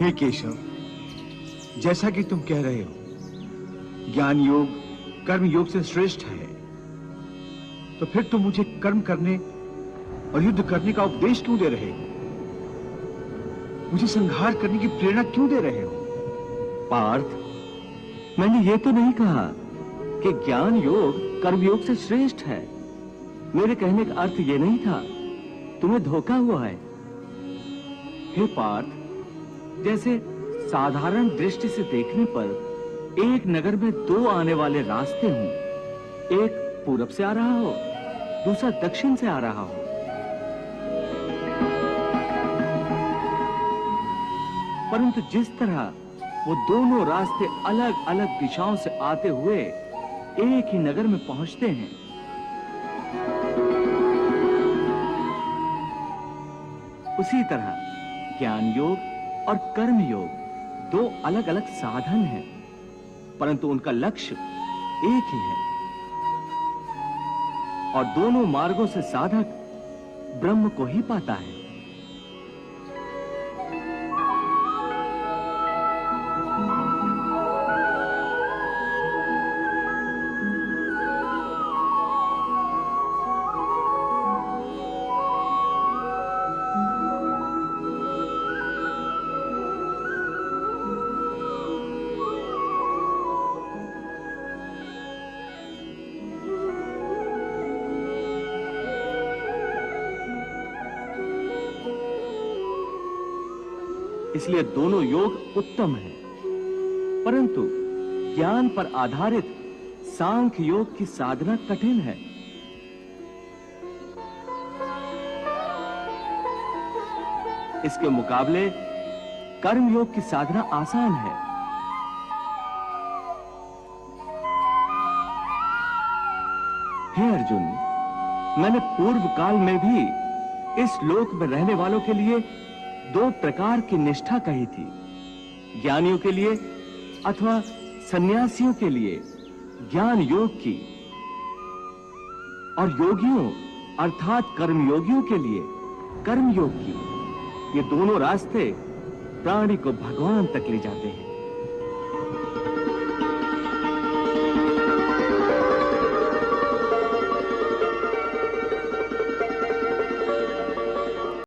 हे केशव, जैसा कि तुम कह रहे हो, ज्ञान योग कर्म योग से श्रेष्ठ है, तो फिर तुम मुझे कर्म करने और युद्ध करने का उपदेश क्यों दे रहे हो? मुझे संहार करने की प्रेरणा क्यों दे रहे हो? पार्थ, मैंने ये तो नहीं कहा कि ज्ञान योग कर्म योग से श्रेष्ठ है। मेरे कहने का अर्थ ये नहीं था। तुम्हें धोखा हुआ है। हे पार्थ, जैसे साधारण दृष्टि से देखने पर एक नगर में दो आने वाले रास्ते हों, एक पूरब से आ रहा हो, दूसरा दक्षिण से आ रहा हो, परंतु जिस तरह वो दोनों रास्ते अलग अलग दिशाओं से आते हुए एक ही नगर में पहुंचते हैं, उसी तरह ज्ञान योग और कर्म योग दो अलग अलग साधन हैं, परंतु उनका लक्ष्य एक ही है और दोनों मार्गों से साधक ब्रह्म को ही पाता है। इसलिए दोनों योग उत्तम हैं, परंतु ज्ञान पर आधारित सांख्य योग की साधना कठिन है। इसके मुकाबले कर्म योग की साधना आसान है। हे अर्जुन, मैंने पूर्व काल में भी इस लोक में रहने वालों के लिए दो प्रकार की निष्ठा कही थी, ज्ञानियों के लिए अथवा सन्यासियों के लिए ज्ञान योग की, और योगियों अर्थात कर्मयोगियों के लिए कर्म योग की। ये दोनों रास्ते प्राणी को भगवान तक ले जाते हैं।